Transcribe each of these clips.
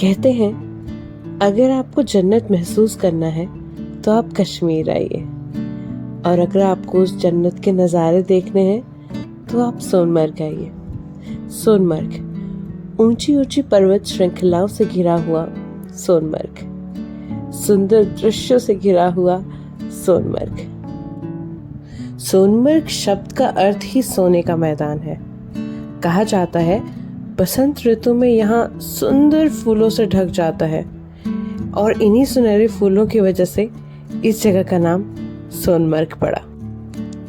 कहते हैं अगर आपको जन्नत महसूस करना है तो आप कश्मीर आइए, और अगर आपको उस जन्नत के नज़ारे देखने हैं तो आप सोनमर्ग आइए। सोनमर्ग ऊंची ऊंची पर्वत श्रृंखलाओं से घिरा हुआ सोनमर्ग, सुंदर दृश्यों से घिरा हुआ सोनमर्ग। सोनमर्ग शब्द का अर्थ ही सोने का मैदान है। कहा जाता है बसंत ऋतु में यहाँ सुंदर फूलों से ढक जाता है, और इन्हीं सुनहरे फूलों की वजह से इस जगह का नाम सोनमर्ग पड़ा।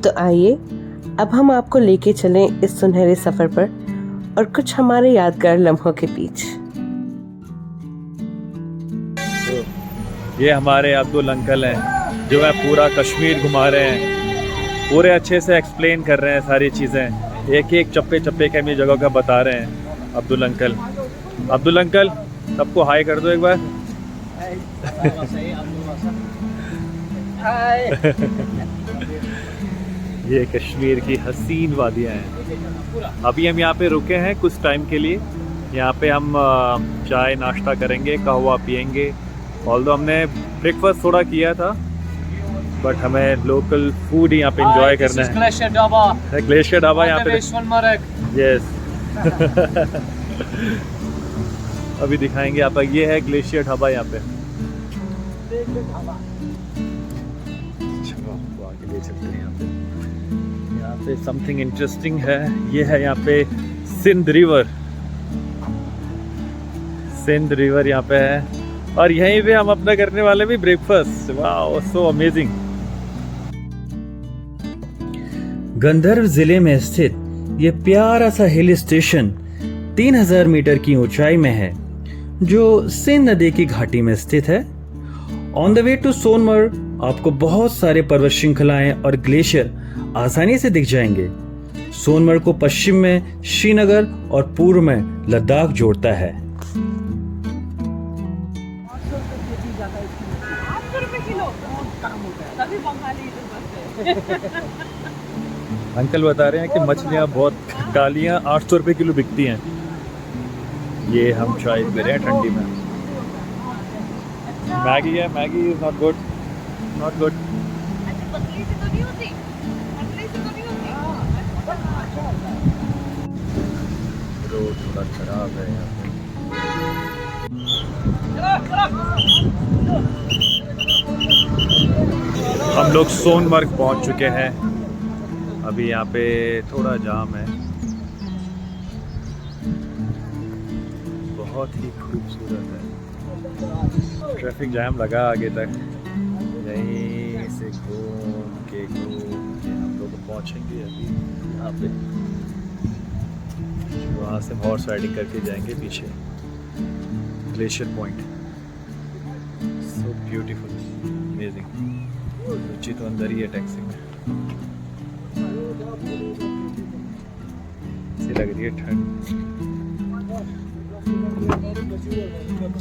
तो आइए अब हम आपको लेके चलें इस सुनहरे सफर पर और कुछ हमारे यादगार लम्हों के बीच। ये हमारे अब्दुल अंकल हैं जो है पूरा कश्मीर घुमा रहे हैं, पूरे अच्छे से एक्सप्लेन कर रहे हैं सारी चीज़ें, एक एक चप्पे चप्पे के अपनी जगह का बता रहे हैं अब्दुल अंकल। अब्दुल अंकल सबको हाय कर दो एक बार। ये कश्मीर की हसीन वादियाँ हैं। अभी हम यहाँ पे रुके हैं कुछ टाइम के लिए। यहाँ पे हम चाय नाश्ता करेंगे, कहवा पियेंगे। ऑल्दो हमने ब्रेकफास्ट थोड़ा किया था, बट हमें लोकल फूड यहाँ पे एंजॉय करना है। ग्लेशियर ढाबा यहाँ पे। यस। अभी दिखाएंगे आप। ये है ग्लेशियर ढाबा यहाँ पे। चलो आगे ले चलते हैं। यहाँ पे समथिंग इंटरेस्टिंग है। ये है यहाँ पे सिंध रिवर। सिंध रिवर यहाँ पे है, और यहीं पे हम अपना करने वाले भी ब्रेकफास्ट। Wow, so amazing. गंधर्व जिले में स्थित ये प्यारा सा हिल स्टेशन 3000 मीटर की ऊंचाई में है, जो सिंध नदी की घाटी में स्थित है। On the way to Sonamarg आपको बहुत सारे पर्वत श्रृंखलाएं और ग्लेशियर आसानी से दिख जाएंगे। सोनमर्ग को पश्चिम में श्रीनगर और पूर्व में लद्दाख जोड़ता है। अंकल बता रहे हैं कि मछलियाँ बहुत कालियाँ 800 रुपये किलो बिकती हैं। ये हम चाय पी रहे हैं ठंडी में। मैगी है, Maggi is not good, not good. Road थोड़ा खराब है यहाँ पे। हम लोग सोनमर्ग पहुँच चुके हैं। अभी यहाँ पे थोड़ा जाम है। बहुत ही खूबसूरत है। ट्रैफिक जाम लगा आगे तक। यहीं से घूम के हम लोग पहुँचेंगे अभी यहाँ पे। वहाँ से हॉर्स राइडिंग करके जाएंगे पीछे glacier point. So beautiful, amazing. Ruchi तो अंदर ही है टैक्सी में। लग रही है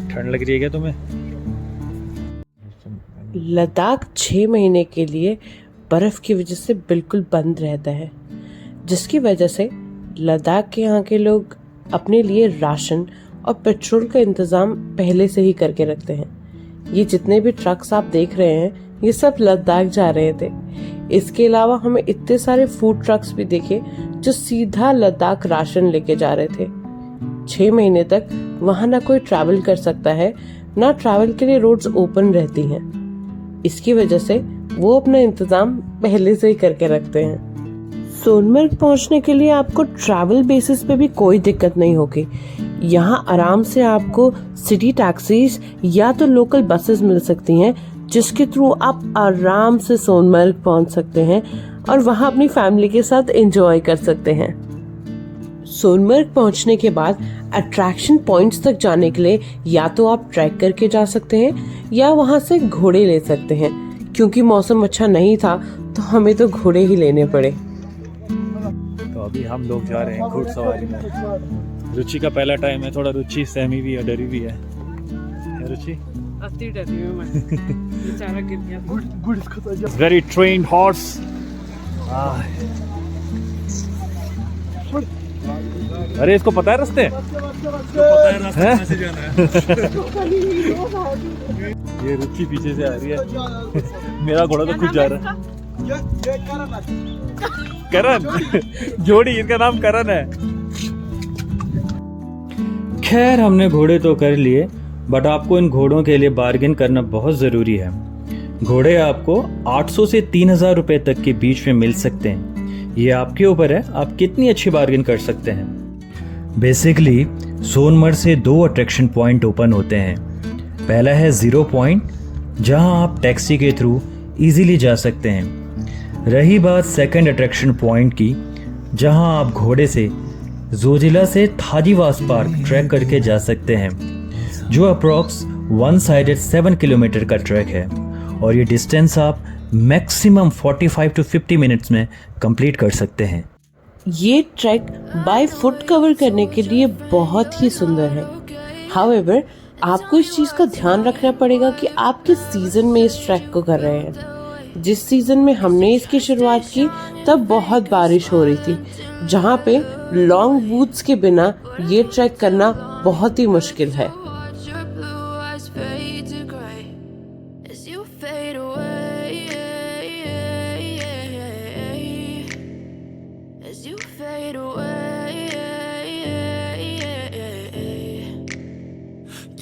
ठंड लग रही है क्या तुम्हें? लद्दाख 6 महीने के लिए बर्फ की वजह से बिल्कुल बंद रहता है, जिसकी वजह से लद्दाख के यहाँ के लोग अपने लिए राशन और पेट्रोल का इंतजाम पहले से ही करके रखते हैं। ये जितने भी ट्रक्स आप देख रहे हैं ये सब लद्दाख जा रहे थे। इसके अलावा हमें इतने सारे फूड ट्रक्स भी देखे जो सीधा लद्दाख राशन लेके जा रहे थे। 6 महीने तक वहां ना कोई ट्रैवल कर सकता है, ना ट्रैवल के लिए रोड्स ओपन रहती हैं। इसकी वजह से वो अपना इंतजाम पहले से ही करके रखते हैं। सोनमर्ग पहुंचने के लिए आपको ट्रैवल बेसिस पे भी कोई दिक्कत नहीं होगी। यहाँ आराम से आपको सिटी टैक्सीज या तो लोकल बसेस मिल सकती हैं, जिसके थ्रू आप आराम से सोनमर्ग पहुंच सकते हैं और वहां अपनी फैमिली के साथ एंजॉय कर सकते हैं। सोनमर्ग पहुंचने के बाद अट्रैक्शन पॉइंट्स तक जाने के लिए या तो आप ट्रैक करके जा सकते हैं या वहां से घोड़े ले सकते हैं। क्योंकि मौसम अच्छा नहीं था तो हमें तो घोड़े ही लेने पड़े। तो अभी हम लोग जा रहे हैं घुड़सवारी में। रुचि का पहला टाइम है, थोड़ा रुचि सहमी भी है, डरी भी है। रुचि वेरी ट्रेन्ड हॉर्स। अरे इसको पता है रास्ते? हैं? ये रुचि पीछे से आ रही है। मेरा घोड़ा तो खुद जा रहा है। करण जोड़ी, इनका नाम करण है। खैर हमने घोड़े तो कर लिए, बट आपको इन घोड़ों के लिए बार्गेन करना बहुत ज़रूरी है। घोड़े आपको 800 से 3000 रुपए तक के बीच में मिल सकते हैं। ये आपके ऊपर है, आप कितनी अच्छी बार्गेन कर सकते हैं। बेसिकली सोनमर्ग से 2 अट्रैक्शन पॉइंट ओपन होते हैं। पहला है 0 पॉइंट, जहां आप टैक्सी के थ्रू इजीली जा सकते हैं। रही बात सेकंड अट्रैक्शन पॉइंट की, जहां आप घोड़े से जोजिला से थाजीवास पार्क ट्रैक करके जा सकते हैं, जो अप्रॉक्स 1 साइडेड 7 किलोमीटर का ट्रैक है, और ये डिस्टेंस आप मैक्सिमम 45 to 50 मिनट्स में कंप्लीट कर सकते हैं। ये ट्रैक बाय फुट कवर करने के लिए बहुत ही सुंदर है। हाउएवर, आपको इस चीज का ध्यान रखना पड़ेगा कि आप किस सीजन में इस ट्रैक को कर रहे हैं। जिस सीजन में हमने इसकी शुरुआत की तब बहुत बारिश हो रही थी, जहाँ पे लॉन्ग बूट्स के बिना ये ट्रैक करना बहुत ही मुश्किल है।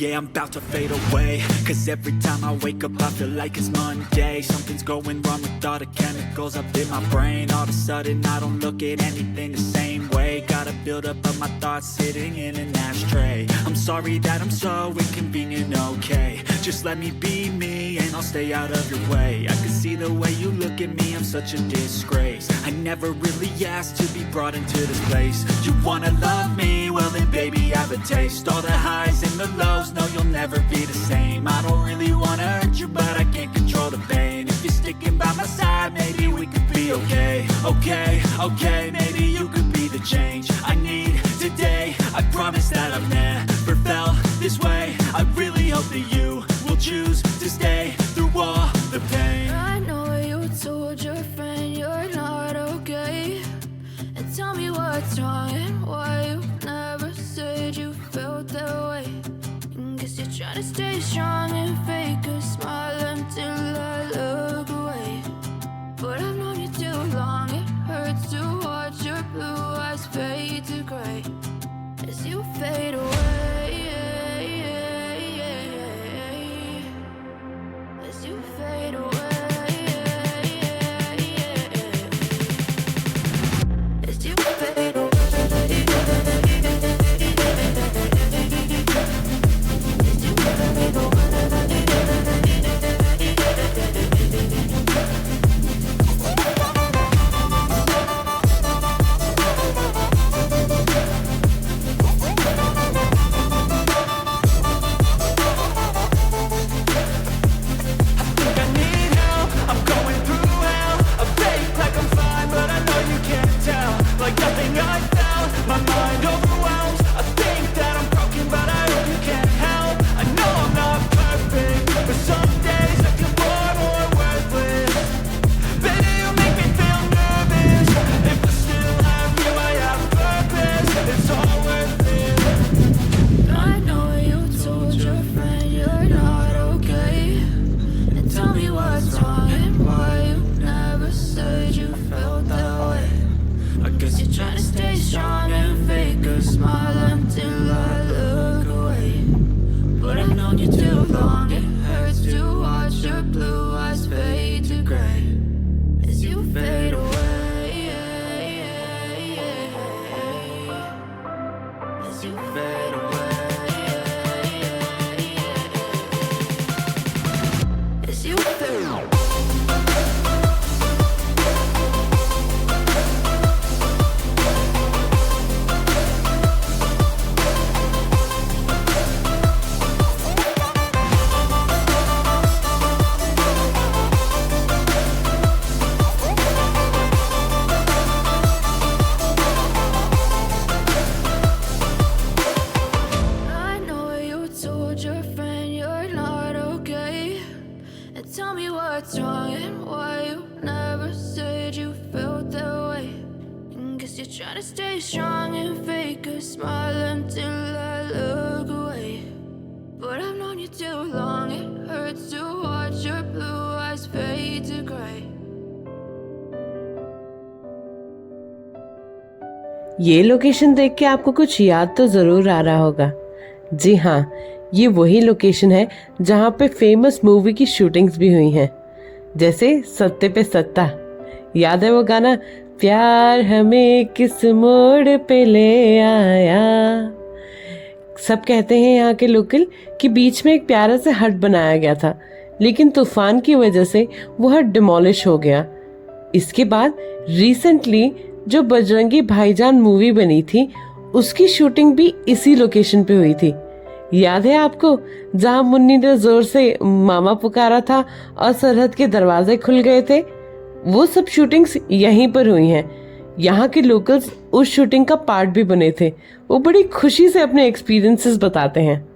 Yeah, I'm about to fade away, 'cause every time I wake up I feel like it's Monday. Something's going wrong with all the chemicals up in my brain. All of a sudden I don't look at anything the same way. Gotta build up of my thoughts sitting in an ashtray. I'm sorry that I'm so inconvenient, okay. Just let me be me and I'll stay out of your way. I can see the way you look at me, I'm such a disgrace. I never really asked to be brought into this place. You wanna love me? Well then baby I have a taste. All the highs and the lows, no you'll never be the same. I don't really wanna hurt you, but I can't control the pain. If you're sticking by my side, maybe we could be okay. Okay, okay, maybe you could be the change I need today. I promise that I've never felt this way. I really hope that you will choose to stay through all the pain. I know you told your friend you're not okay, and tell me what's wrong and why you never said you felt that way. Guess you're trying to stay strong and fake a smile until I look away. But I've known you too long, it hurts to watch your blue eyes fade to gray as you fade away. As you fade away. As you fade away. trying to stay strong and fake a smile until I look away. But I've known you too long, it hurts to watch your blue eyes fade to gray. ये location देख के आपको कुछ याद तो जरूर आ रहा होगा। जी हाँ, ये वही लोकेशन है जहाँ पे फेमस मूवी की शूटिंग्स भी हुई हैं, जैसे सत्ते पे सत्ता। याद है वो गाना, प्यार हमें किस मोड़ पे ले आया। सब कहते हैं यहाँ के लोकल कि बीच में एक प्यारा सा हट बनाया गया था, लेकिन तूफान की वजह से वो हट डिमोलिश हो गया। इसके बाद रिसेंटली जो बजरंगी भाईजान मूवी बनी थी, उसकी शूटिंग भी इसी लोकेशन पे हुई थी। याद है आपको, जहां मुन्नी ने जोर से मामा पुकारा था और सरहद के दरवाजे खुल गए थे? वो सब शूटिंग्स यहीं पर हुई हैं। यहाँ के लोकल्स उस शूटिंग का पार्ट भी बने थे। वो बड़ी खुशी से अपने एक्सपीरियंसेस बताते हैं।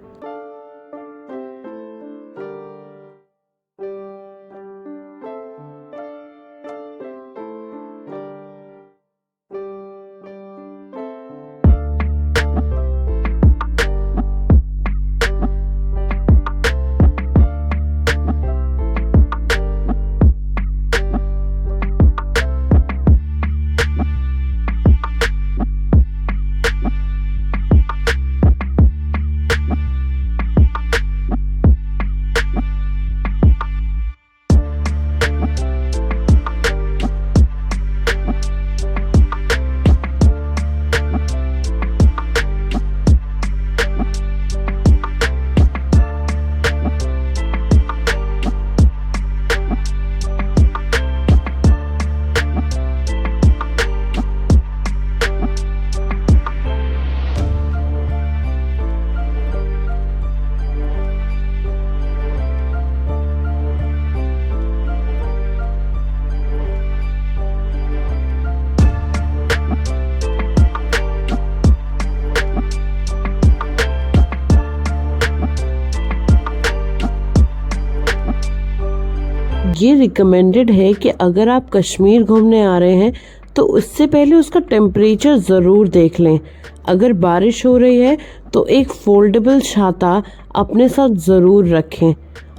ये रिकमेंडेड है कि अगर आप कश्मीर घूमने आ रहे हैं तो उससे पहले उसका टेम्परेचर ज़रूर देख लें। अगर बारिश हो रही है तो एक फोल्डेबल छाता अपने साथ ज़रूर रखें,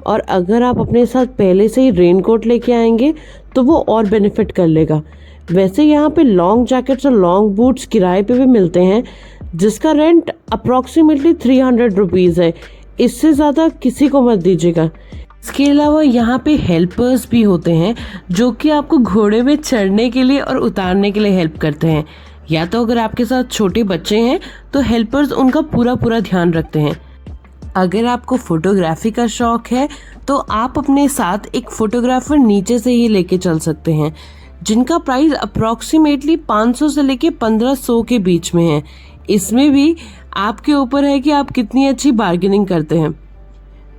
और अगर आप अपने साथ पहले से ही रेनकोट लेके आएंगे तो वो और बेनिफिट कर लेगा। वैसे यहाँ पे लॉन्ग जैकेट्स और लॉन्ग बूट्स किराए पे भी मिलते हैं, जिसका रेंट अप्रॉक्सीमेटली 300 रुपीज़ है। इससे ज़्यादा किसी को मत दीजिएगा। इसके अलावा यहाँ पे हेल्पर्स भी होते हैं जो कि आपको घोड़े में चढ़ने के लिए और उतारने के लिए हेल्प करते हैं। या तो अगर आपके साथ छोटे बच्चे हैं तो हेल्पर्स उनका पूरा ध्यान रखते हैं। अगर आपको फोटोग्राफी का शौक है तो आप अपने साथ एक फोटोग्राफर नीचे से ही लेके चल सकते हैं, जिनका प्राइस अप्रॉक्सीमेटली 500 से लेके 1500 के बीच में है। इसमें भी आपके ऊपर है कि आप कितनी अच्छी बार्गेनिंग करते हैं।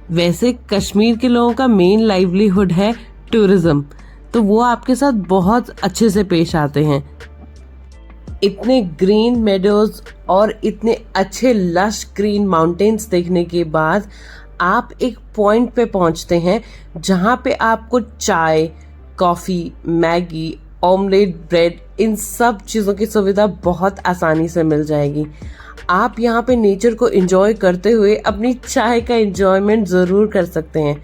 वैसे कश्मीर के लोगों का मेन लाइवलीहुड है टूरिज्म, तो वो आपके साथ बहुत अच्छे से पेश आते हैं। इतने ग्रीन मेडोज और इतने अच्छे लश ग्रीन माउंटेन्स देखने के बाद आप एक पॉइंट पे पहुंचते हैं जहां पे आपको चाय, कॉफ़ी, मैगी, ऑमलेट, ब्रेड, इन सब चीज़ों की सुविधा बहुत आसानी से मिल जाएगी। आप यहाँ पे नेचर को एंजॉय करते हुए अपनी चाय का एंजॉयमेंट ज़रूर कर सकते हैं।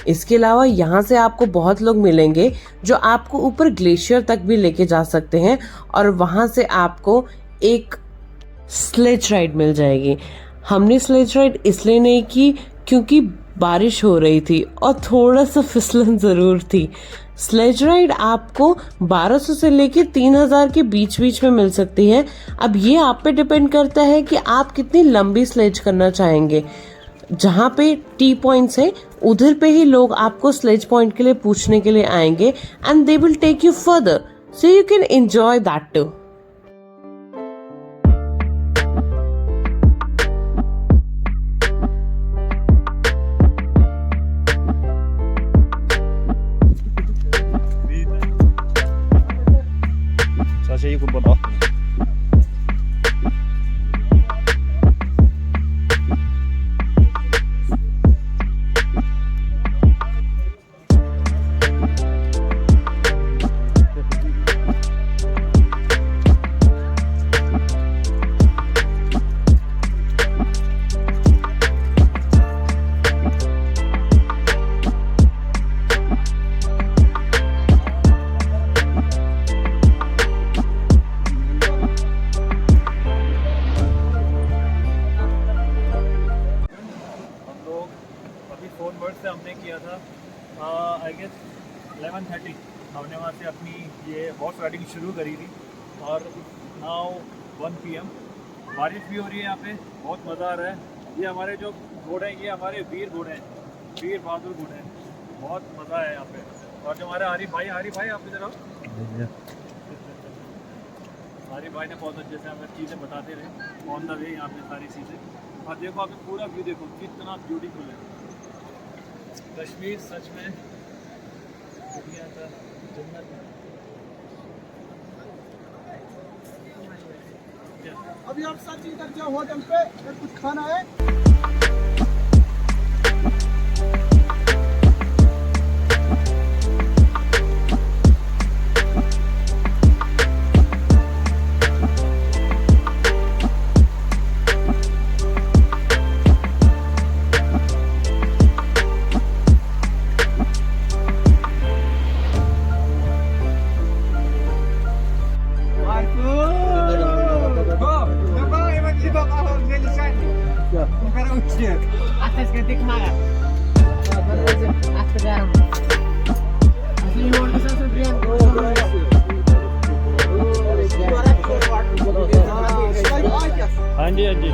इसके अलावा यहाँ से आपको बहुत लोग मिलेंगे जो आपको ऊपर ग्लेशियर तक भी लेके जा सकते हैं, और वहाँ से आपको एक स्लेज राइड मिल जाएगी। हमने स्लेज राइड इसलिए नहीं की क्योंकि बारिश हो रही थी और थोड़ा सा फिसलन ज़रूर थी। स्लेज राइड आपको 1200 से लेके 3000 के बीच में मिल सकती है। अब ये आप पे डिपेंड करता है कि आप कितनी लंबी स्लेज करना चाहेंगे। जहाँ पे टी पॉइंट्स हैं उधर पे ही लोग आपको स्लेज पॉइंट के लिए पूछने के लिए आएंगे, and they will take you further so you can enjoy that too. हमने किया था आई गेस 11:30 हमने वहाँ से अपनी ये हॉर्स राइडिंग शुरू करी थी और नाउ 1 PM। बारिश भी हो रही है यहाँ पे, बहुत मज़ा आ रहा है। ये हमारे जो घोड़े हैं ये हमारे वीर घोड़े हैं, वीर बहादुर घोड़े हैं, बहुत मज़ा है यहाँ पे। और जो हमारे आरिफ भाई आप इधर आओ। आरिफ भाई ने बहुत अच्छे से हमें चीज़ें बताते रहे ऑन द वे यहाँ पे सारी चीज़ें। और देखो आप पूरा व्यू देखो कितना ब्यूटीफुल है। कश्मीर सच में दुनिया का जन्नत है। अभी आप साथ इधर जाओ होटल पे, अगर कुछ खाना है। Atas ketik marah. Atas garam. Asli load के साथ प्रियन हाँ जी हाँ जी।